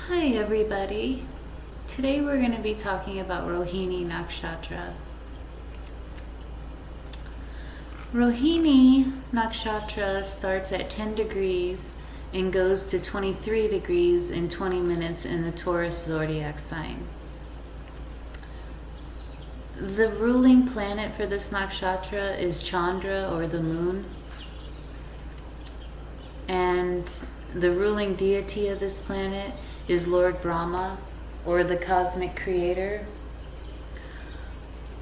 Hi everybody. Today we're going to be talking about Rohini Nakshatra. Rohini Nakshatra starts at 10 degrees and goes to 23 degrees in 20 minutes in the Taurus zodiac sign. The ruling planet for this nakshatra is Chandra, or the moon. And the ruling deity of this planet is Lord Brahma, or the cosmic creator.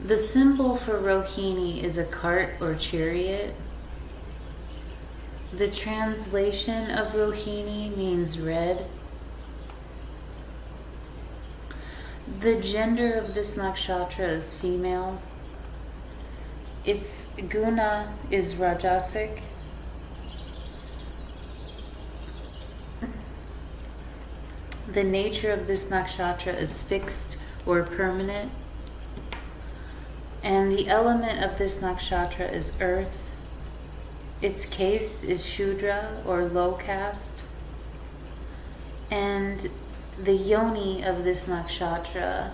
The symbol for Rohini is a cart or chariot. The translation of Rohini means red. The gender of this nakshatra is female. Its guna is rajasic. The nature of this nakshatra is fixed or permanent. And the element of this nakshatra is earth. Its caste is Shudra, or low caste. And the yoni of this nakshatra,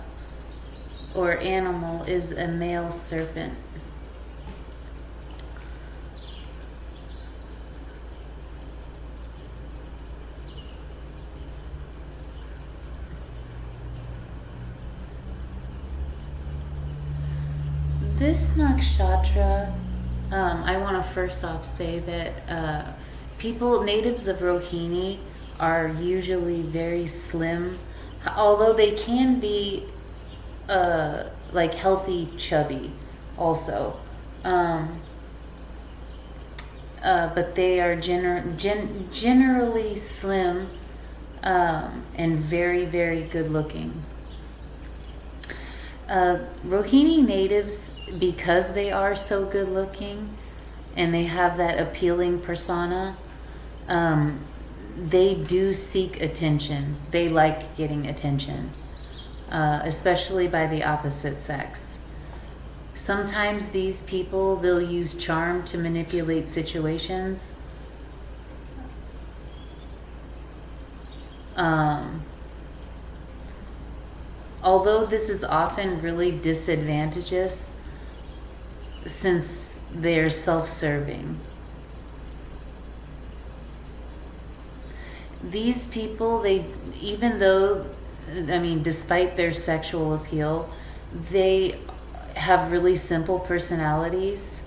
or animal, is a male serpent. This nakshatra, I want to first off say that natives of Rohini are usually very slim, although they can be like healthy, chubby also. But they are generally slim and very, very good looking. Rohini natives, because they are so good looking and they have that appealing persona, they do seek attention. They like getting attention, especially by the opposite sex. Sometimes these people, they'll use charm to manipulate situations. Although this is often really disadvantageous since they're self-serving. These people, despite their sexual appeal, they have really simple personalities.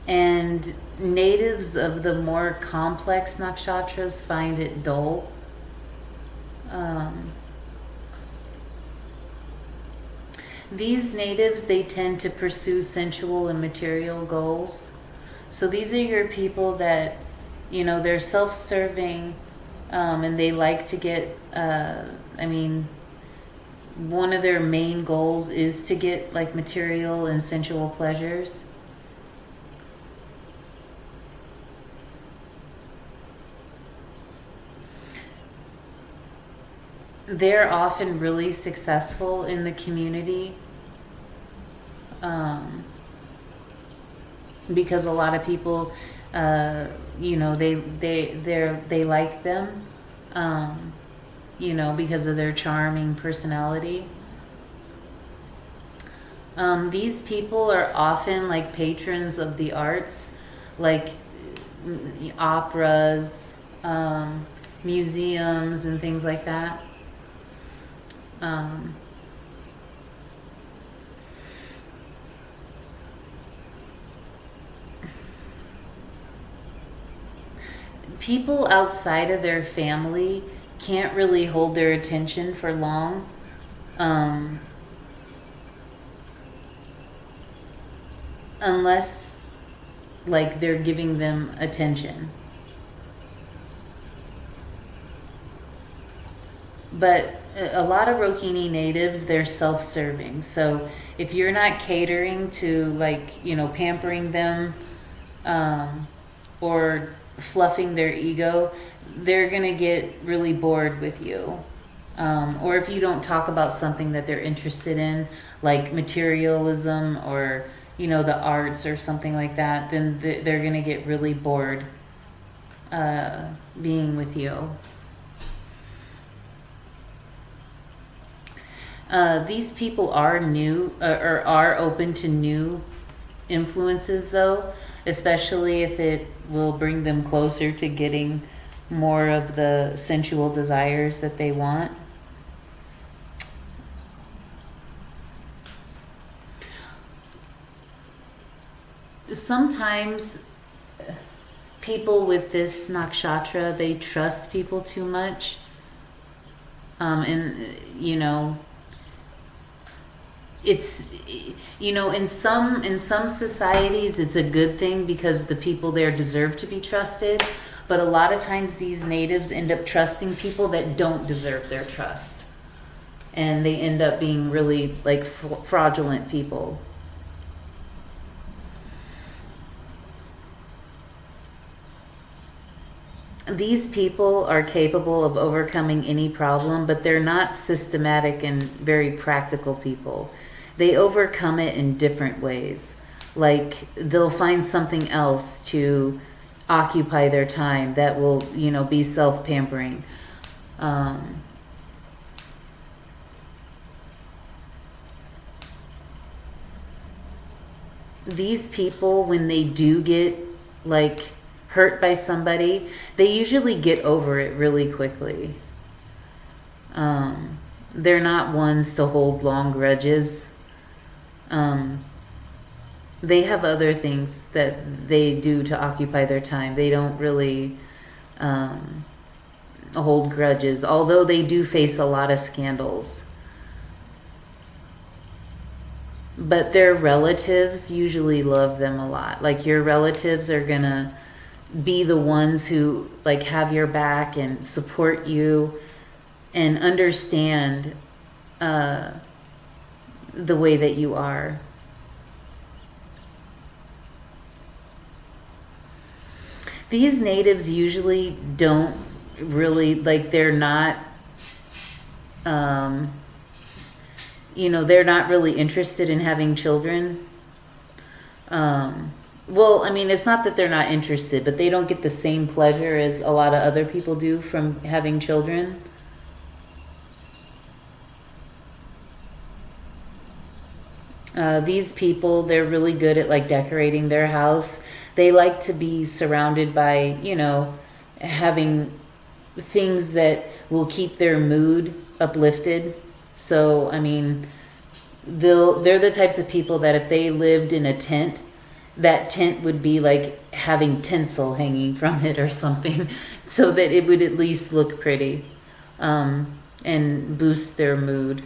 And natives of the more complex nakshatras find it dull. These natives, they tend to pursue sensual and material goals. So these are your people that, they're self-serving, and they like to get, one of their main goals is to get like material and sensual pleasures. They're often really successful in the community, because a lot of people, they like them, because of their charming personality. These people are often like patrons of the arts, like operas, museums, and things like that. People outside of their family can't really hold their attention for long, unless like they're giving them attention. But a lot of Rohini natives, they're self-serving. So if you're not catering to pampering them, or fluffing their ego, they're going to get really bored with you. Or if you don't talk about something that they're interested in, like materialism or, the arts or something like that, then they're going to get really bored being with you. These people are new or are open to new influences, though, especially if it will bring them closer to getting more of the sensual desires that they want. Sometimes people with this nakshatra, they trust people too much. And, it's, in some societies it's a good thing because the people there deserve to be trusted, but a lot of times these natives end up trusting people that don't deserve their trust, and they end up being really like fraudulent people. These people are capable of overcoming any problem, but they're not systematic and very practical people. They overcome it in different ways. Like, they'll find something else to occupy their time that will, be self-pampering. These people, when they do get, like, hurt by somebody, they usually get over it really quickly. They're not ones to hold long grudges. They have other things that they do to occupy their time. They don't really hold grudges, although they do face a lot of scandals. But their relatives usually love them a lot. Like, your relatives are gonna be the ones who like have your back and support you and understand the way that you are. These natives usually don't really, like, they're not they're not really interested in having children. Well, I mean, it's not that they're not interested, but they don't get the same pleasure as a lot of other people do from having children. These people, they're really good at like decorating their house. They like to be surrounded by, having things that will keep their mood uplifted. So, I mean, they're the types of people that if they lived in a tent, that tent would be like having tinsel hanging from it or something, so that it would at least look pretty and boost their mood.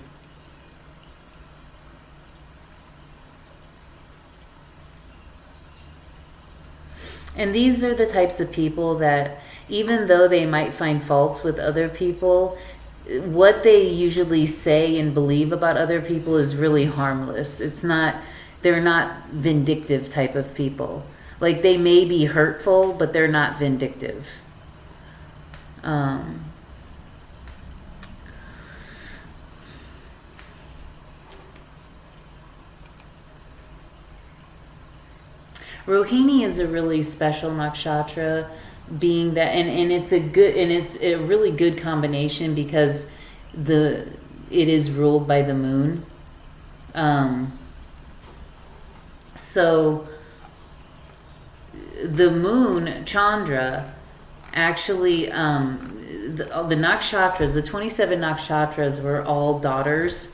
And these are the types of people that, even though they might find faults with other people, what they usually say and believe about other people is really harmless. They're not vindictive type of people. Like, they may be hurtful, but they're not vindictive. Rohini is a really special nakshatra, being that, and it's a really good combination because it is ruled by the moon. So the moon, Chandra, actually, the nakshatras, the 27 nakshatras were all daughters.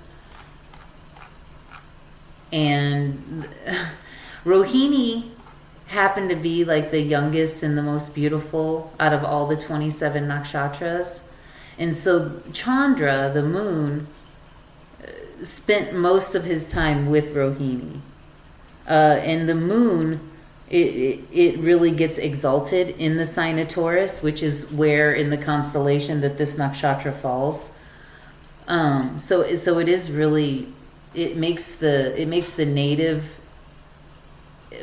And Rohini happened to be like the youngest and the most beautiful out of all the 27 nakshatras. And so Chandra, the moon, spent most of his time with Rohini. And the moon, it really gets exalted in the sign of Taurus, which is where in the constellation that this nakshatra falls. So it is really, it makes the native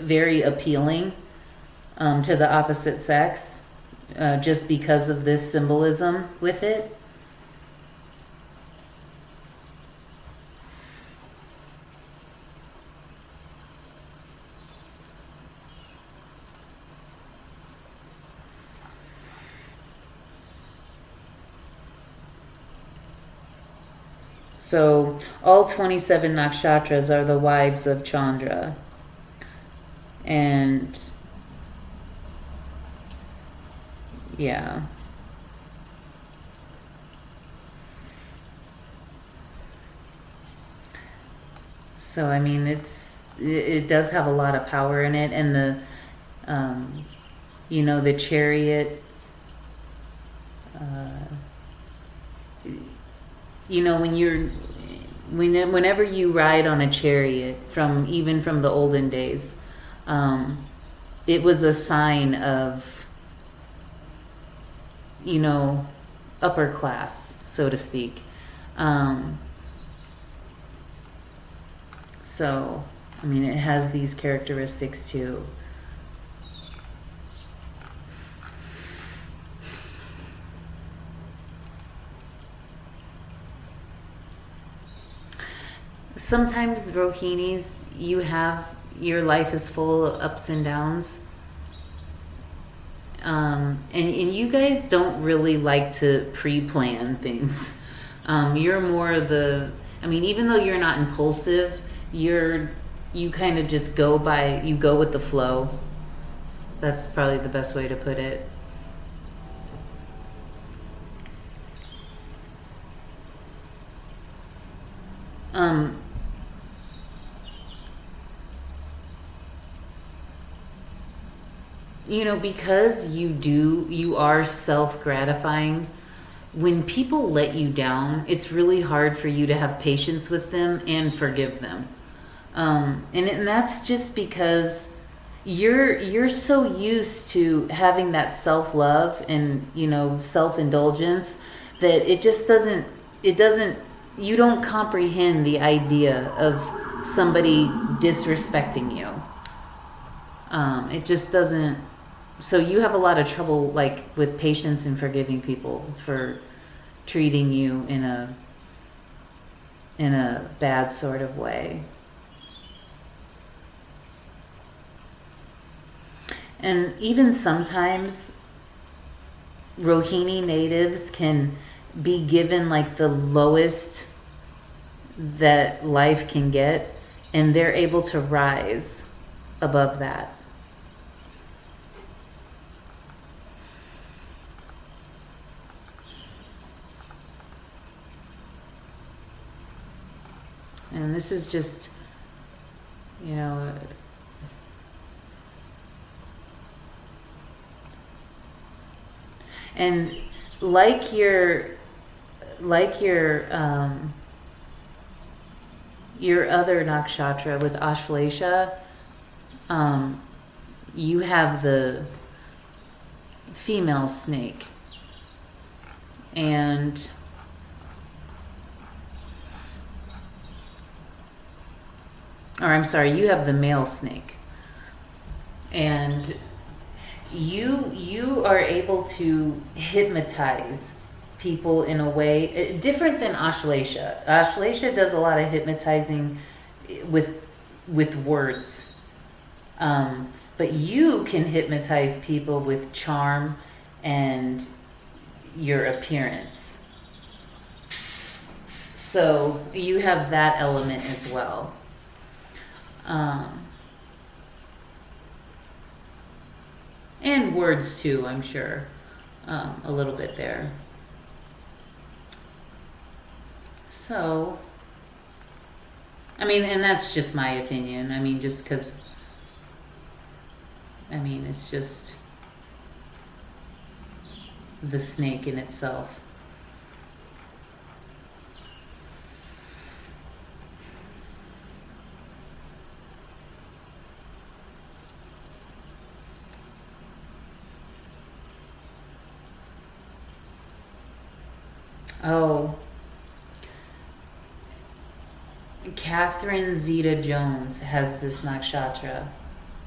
very appealing to the opposite sex, just because of this symbolism with it. So all 27 nakshatras are the wives of Chandra. And yeah. So I mean, it does have a lot of power in it, and the chariot. Whenever you ride on a chariot, even from the olden days, it was a sign of, upper class, so to speak. So, I mean, it has these characteristics too. Sometimes, Rohinis, your life is full of ups and downs. And you guys don't really like to pre-plan things. You're more even though you're not impulsive, you kind of just go with the flow. That's probably the best way to put it. Because you are self-gratifying, when people let you down, it's really hard for you to have patience with them and forgive them. And that's just because you're so used to having that self-love and, self-indulgence that you don't comprehend the idea of somebody disrespecting you. It just doesn't. So you have a lot of trouble, with patience and forgiving people for treating you in a bad sort of way. And even sometimes Rohini natives can be given the lowest that life can get, and they're able to rise above that. And this is just, and like your other nakshatra with Ashlesha, you have the female snake, and you have the male snake, and you are able to hypnotize people in a way different than Ashlesha. Ashlesha does a lot of hypnotizing with words, but you can hypnotize people with charm and your appearance. So you have that element as well. And words too, I'm sure, a little bit there. So, and that's just my opinion. Just because, it's just the snake in itself. Oh, Catherine Zeta-Jones has this nakshatra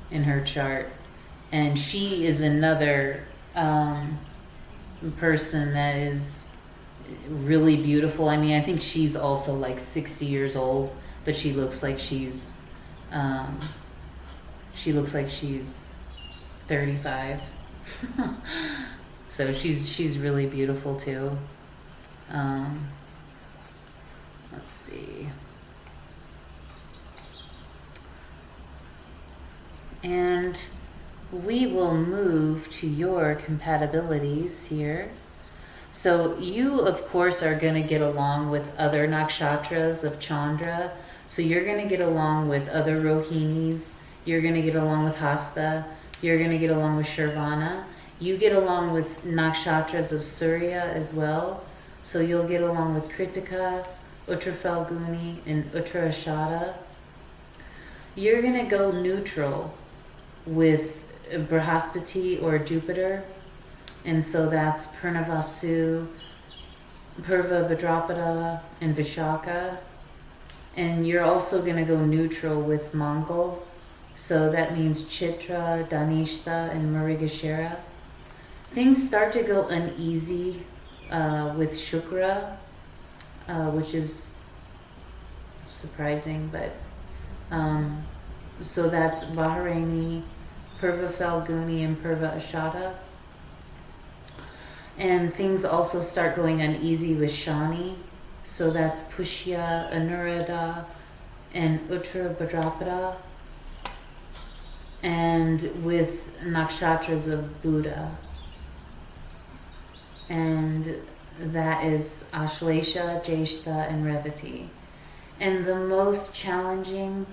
in her chart, and she is another person that is really beautiful. I think she's also 60 years old, but she looks like she's 35. So she's really beautiful too. Let's see. And we will move to your compatibilities here. So you, of course, are going to get along with other nakshatras of Chandra. So you're going to get along with other Rohinis. You're going to get along with Hasta. You're going to get along with Shravana. You get along with nakshatras of Surya as well. So you'll get along with Kritika, Uttar Falguni, and Uttarashada. You're going to go neutral with Brihaspati or Jupiter. And so that's Purnavasu, Purva Bhadrapada, and Vishaka. And you're also going to go neutral with Mongol. So that means Chitra, Danishta, and Marigashira. Things start to go uneasy with Shukra, which is surprising, but so that's Vaharani, Purva Falguni, and Purva Ashada. And things also start going uneasy with Shani. So that's Pushya, Anuradha, and Uttar Bhadrapada. And with nakshatras of Buddha. And that is Ashlesha, Jeshta, and Revati. And the most challenging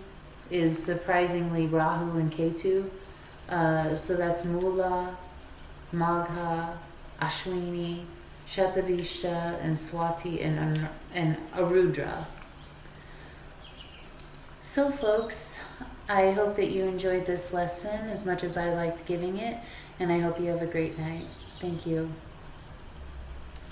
is surprisingly Rahu and Ketu. So that's Mula, Magha, Ashwini, Shatabishta, and Swati, and Arudra. So folks, I hope that you enjoyed this lesson as much as I liked giving it, and I hope you have a great night. Thank you.